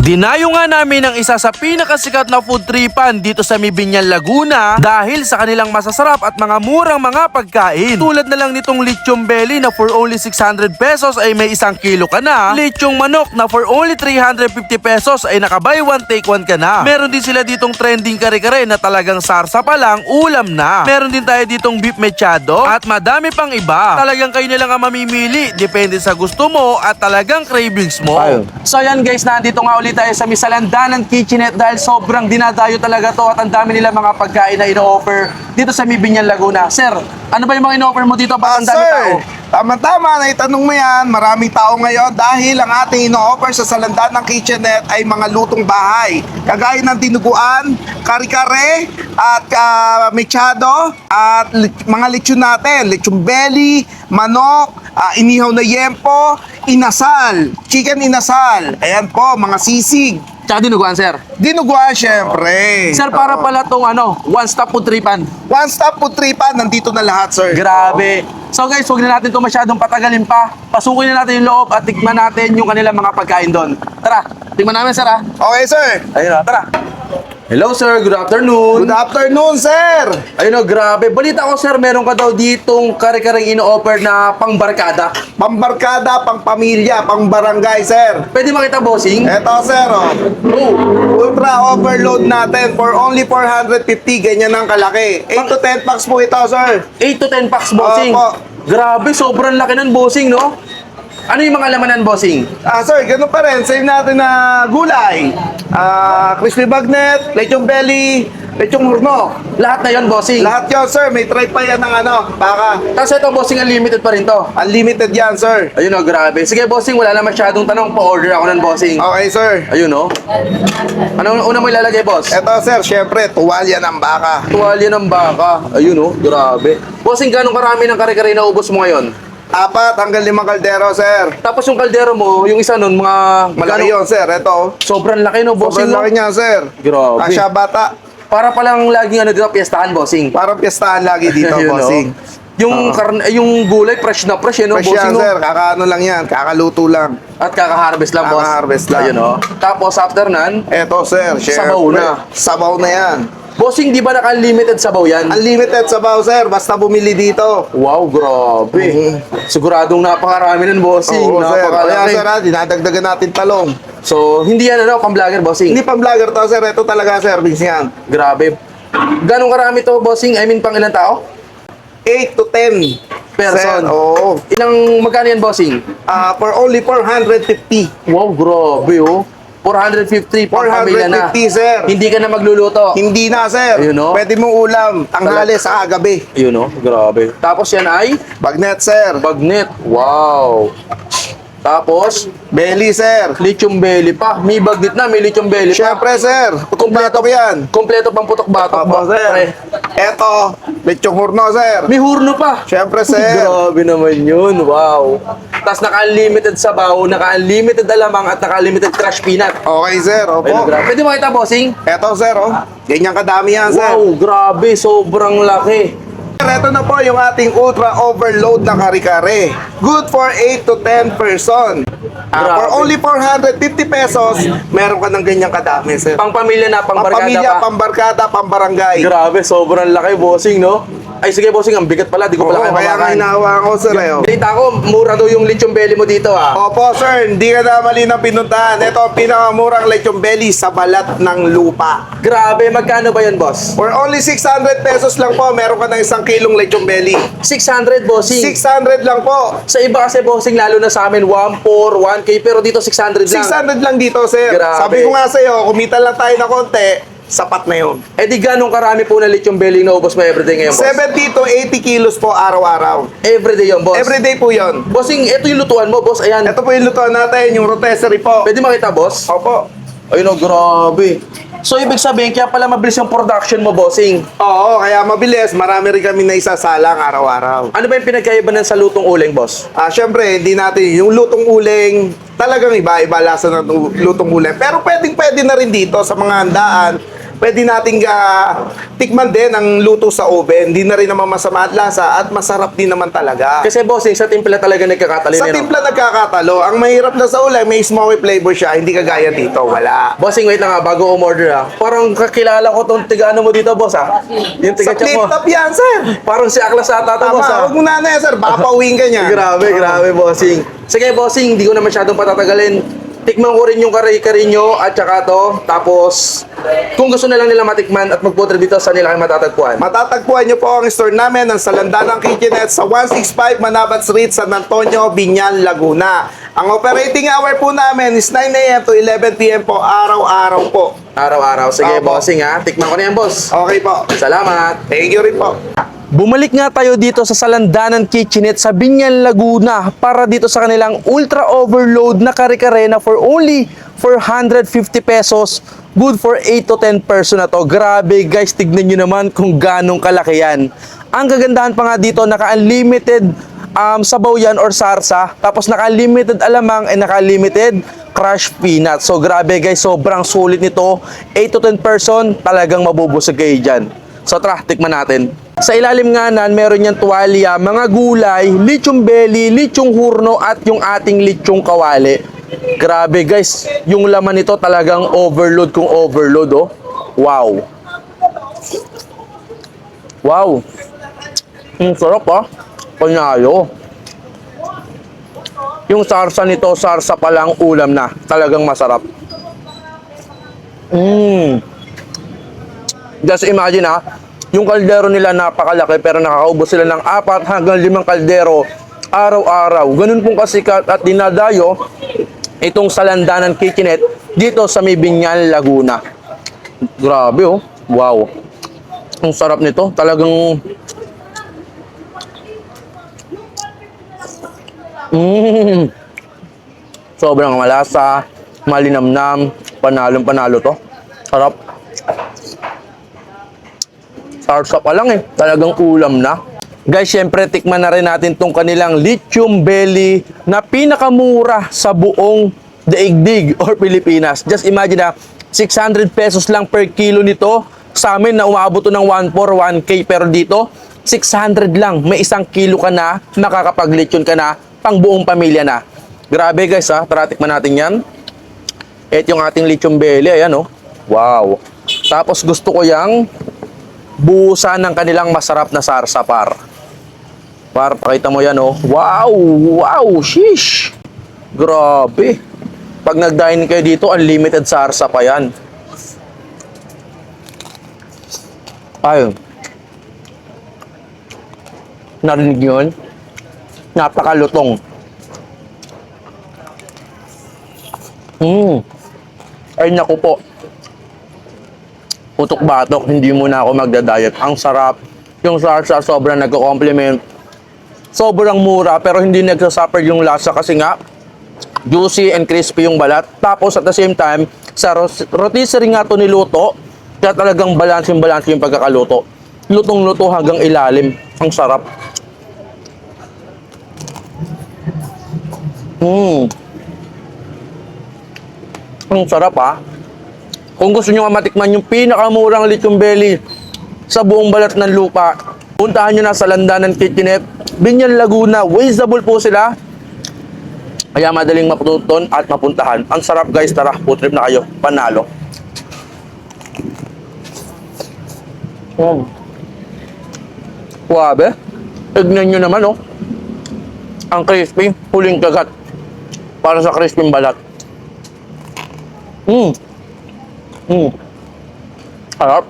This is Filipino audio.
Dinayo nga namin ang isa sa pinakasikat na food tripan dito sa Mibinyan, Laguna dahil sa kanilang masasarap at mga murang mga pagkain. Tulad na lang nitong lechong belly na for only 600 pesos ay may 1 kilo ka na. Lechong manok na for only 350 pesos ay naka buy one take one ka na. Meron din sila ditong trending kare-kare na talagang sarsa pa lang ulam na. Meron din tayo ditong beef mechado at madami pang iba. Talagang kayo na lang ang mamimili, depende sa gusto mo at talagang cravings mo. So yan guys, nandito nga ulit tayo sa Misalandanan Kitchenette dahil sobrang dinadayo talaga to at ang dami nila mga pagkain na ino-offer dito sa Mibinyan, Laguna. Sir, ano ba yung mga ino-offer mo dito? Bakit ang dami tao? Tama-tama, naitanong mo yan. Maraming tao ngayon dahil ang ating ino-offer sa Salandanan Kitchenette ay mga lutong bahay. Kagaya ng dinuguan, kare-kare, at mechado, at mga lechon natin. Lechon belly, manok, inihaw na yempo, inasal, chicken inasal. Ayan po, mga sisig. Tsaka dinuguan, sir. Dinuguan, syempre. Sir, para pala tong one-stop food tripan. One-stop food tripan, nandito na lahat, sir. Grabe. So guys, huwag na natin ito masyadong patagalin pa. Pasukin na natin yung loob at tikman natin yung kanilang mga pagkain doon. Tara, tikman namin, sir, ha? Okay, sir. Ayun na, tara. Hello, sir. Good afternoon. Good afternoon, sir. Ayun o, grabe. Balita ko, sir, meron ka daw ditong kare-kareng ino-offer na pangbarkada. Pambarkada, pang pamilya, pang barangay, sir. Pwede makita, bossing? Eto, sir, oh. Oh, Ultra overload natin for only 450, ganyan ang kalaki. 8 to 10 packs po ito, sir. 8 to 10 packs, bossing. Opo. Grabe, sobrang laki nun, bossing, no? Ano yung mga lamanan, bossing? Sir, ganun pa rin. Save natin na gulay. Crispy bagnet, lechong belly, lechong hurno. Lahat na yon, bossing. Lahat yun, sir. May try pa yan ng baka. Tapos ito, bossing, unlimited pa rin to. Unlimited yan, sir. Ayun o, grabe. Sige, bossing, wala na masyadong tanong. Pa-order ako ng bossing. Okay, sir. Ayun o. Anong una mo ilalagay, boss? Eto, sir, syempre, tuwalya ng baka. Tuwalya ng baka. Ayun o, grabe. Bossing, ganong karami ng kare-kare na ubos mo ngayon? 4 hanggang 5 kaldero, sir. Tapos yung kaldero mo, yung isa nun, mga... Malaki yun, sir. Eto. Sobrang laki, no, bossing? Sobrang laki niya, sir. Grabe. Asya bata. Para palang laging dito, piyestahan, bossing. Parang piyestahan lagi dito, Ayun, bossing. Yung, yung gulay, fresh na fresh, no, Fresh bossing? yan, sir. Kakaano lang yan. Kakaluto lang. At kaka-harvest lang, boss. Kaka-harvest lang. Ayun, o. Tapos, after nan, Eto, sir. Syempre. Sabaw na. Sabaw na yan. bossing, di ba naka-unlimited sabaw yan? Unlimited sabaw, sir. Basta bumili dito. Wow, grabe. Siguradong napakarami nun, bossing. Oo, sir. Kaya, Napakalaki. sir, dinadagdagan natin talong. So, hindi yan pang-vlogger, bossing? Hindi pang vlogger to, sir. Ito talaga, service yan. Grabe. Ganong karami to, bossing? I mean, pang ilang tao? 8 to 10 Person. Sir, oo. Magkano yan, bossing? For only 450. Wow, grabe, oh. 450 pang pamilya na. 450, sir. Hindi ka na magluluto. Hindi na, sir. Ayun, no? Pwede mong ulam. Tanghali sa gabi. Yun, oh. Grabe. Tapos yan ay Bagnet, sir. bagnet. Wow. Tapos, Belly, sir. lechong belly pa. May bagnet na, may lechong belly pa. Siyempre, sir. Kumpleto ko yan. Kompleto pang putok-batok. Opo, sir. Eto, lechong hurno, sir. May hurno pa. Siyempre, sir. Grabe naman yun. Wow. Tapos naka-unlimited sabaw, naka-unlimited alamang at naka-unlimited crush peanut. Okay, sir. Ayun, Opo. grabe. Pwede makita, bossing? Eto, sir, oh. Ganyan kadami yan, sir. Wow, grabe. Sobrang laki. Ito na po yung ating ultra overload na kare-kare. Good for 8 to 10 person. For Grabe. only 450 pesos, meron ka ng ganyang kadami, sir. Pang pamilya na, pang barkada Pamilya, pa. pambarkada, pambarangay. Grabe, sobrang laki, bossing, no? Ay, sige, bossing, ang bigat pala. Di ko Oo, pala kaya nga hinawa ko, sir. Balita ko, mura daw yung lechong belly mo dito, ah. Opo, sir. Hindi ka na mali ng pinuntahan. Ito ang pinakamurang lechong belly sa balat ng lupa. Grabe, magkano ba yun, boss? For only 600 pesos lang po, meron ka ng 1 kilong lechong belly. 600, bossing. 600 lang po. Sa iba kasi, bossing, lalo na sa amin, 1.4, 1K, pero dito 600 lang. 600 lang dito, sir. Grabe. Sabi ko nga sa'yo, kumita lang tayo na konti, sapat na yun. Eh di ganong karami po na lechong belly na ubos mo everyday ngayon, boss? 70 to 80 kilos po araw-araw. Everyday yun, boss? Everyday po yun. Bossing, ito yung lutuan mo, boss. Ayan. Ito po yung lutuan natin, yung rotisserie po. Pwede makita, boss? Opo. Ayun, oh, grabe. So, ibig sabihin, kaya pala mabilis yung production mo, bossing. Oo, kaya mabilis. Marami rin kami na isasalang araw-araw. Ano ba yung pinagkaiba ng sa lutong uling, boss? Syempre, hindi natin yung lutong uling, talagang iba-iba lasa ng lutong uling. Pero pwede na rin dito sa mga handaan pwede nating tikman din ang luto sa oven. Hindi na rin naman masama at lasa at masarap din naman talaga. Kasi bossing, sa timpla talaga nagkakatalo Sa yun, timpla nagkakatalo. Ang mahirap na sa ulam, may smoky flavor siya. Hindi kagaya dito, wala. Bossing, wait lang bago umorder Parang kakilala ko tong tiga ano mo dito, boss Yung tiga Sa chat mo. flip-top yan, sir. Parang si Aklas ata to, Tama, boss huwag mo na yan, sir. Baka pauwiin ka niya. Grabe, bossing. Sige, bossing, hindi ko na masyadong patatagalin. Tikman ko rin yung kare-kare nyo at saka to. Tapos, kung gusto na lang nila matikman at mag-putre dito, saan nila kayo matatagpuan? Matatagpuan niyo po ang store namin ng Salandanang Kitchenette sa 165 Manabat Street, San Antonio, Binyan, Laguna. Ang operating hour po namin is 9 a.m. to 11 p.m. po, araw-araw po. Araw-araw. Sige, Opo. bossing Tikman ko na yan, boss. Okay po. Salamat. Thank you rin po. Bumalik nga tayo dito sa Salandanan Kitchenette sa Binyan, Laguna para dito sa kanilang ultra overload na kare-kare na for only 450 pesos. Good for 8 to 10 person na to. Grabe guys, tignan nyo naman kung ganong kalaki yan. Ang kagandahan pa nga dito, naka-unlimited sabaw yan or sarsa. Tapos naka-limited alamang and naka-limited crushed peanut. So grabe guys, sobrang sulit nito. 8 to 10 person, talagang mabubusog kayo dyan. So tara, tikman natin. Sa ilalim nga nan, meron niyang tuwalya, mga gulay, lechong belly, lechong hurno at yung ating lechong kawali. Grabe guys, yung laman nito talagang overload kung overload Wow. Wow. Sarap Panalo. Yung sarsa nito, sarsa pa lang ulam na. Talagang masarap. Just imagine yung kaldero nila napakalaki pero nakakaubos sila ng 4 hanggang 5 kaldero araw-araw. Ganun pong kasikat at dinadayo itong Salandanan Kitchenette dito sa may Binyan, Laguna. Grabe Wow. Ang sarap nito. Talagang sobrang malasa, malinamnam, panalong-panalo to. Sarap. Sarsa pa lang talagang ulam na. Guys, syempre tikman na rin natin tong kanilang lechong belly na pinakamura sa buong daigdig or Pilipinas. Just imagine 600 pesos lang per kilo nito. Sa amin na umabot ng 1.4, 1K, pero dito 600 lang. May 1 kilo ka na, makakapag-lechon ka na, pang buong pamilya na. Grabe guys tara tikman natin yan. Ito yung ating lechong belly, ayan Wow. Tapos gusto ko yang buhusan ng kanilang masarap na sarsa pakita mo yan Wow! Wow! Sheesh! Grabe! Pag nag-dine kayo dito, unlimited sarsa pa yan. Ayun. Narinig yun? Napakalutong. Ay naku po. Putok-batok, hindi muna ako magda-diet. Ang sarap. Yung sarsa sobrang nagko-compliment. Sobrang mura pero hindi nagsasuffer yung lasa kasi nga juicy and crispy yung balat. Tapos at the same time, sa rotisserie nga to niluto, kaya talagang balance yung pagkakaluto. Lutong-luto hanggang ilalim. Ang sarap. Ang sarap Kung gusto nyo matikman yung pinakamurang lechong belly sa buong balat ng lupa, puntahan nyo na sa Salandanan Kitchenette, Binyan, Laguna. Wazeable po sila. Kaya madaling maputunton at mapuntahan. Ang sarap guys, tara, food trip na kayo. Panalo. Wabe. Tignan nyo naman ang crispy, huling kagat. Para sa crispy balat. Sarap.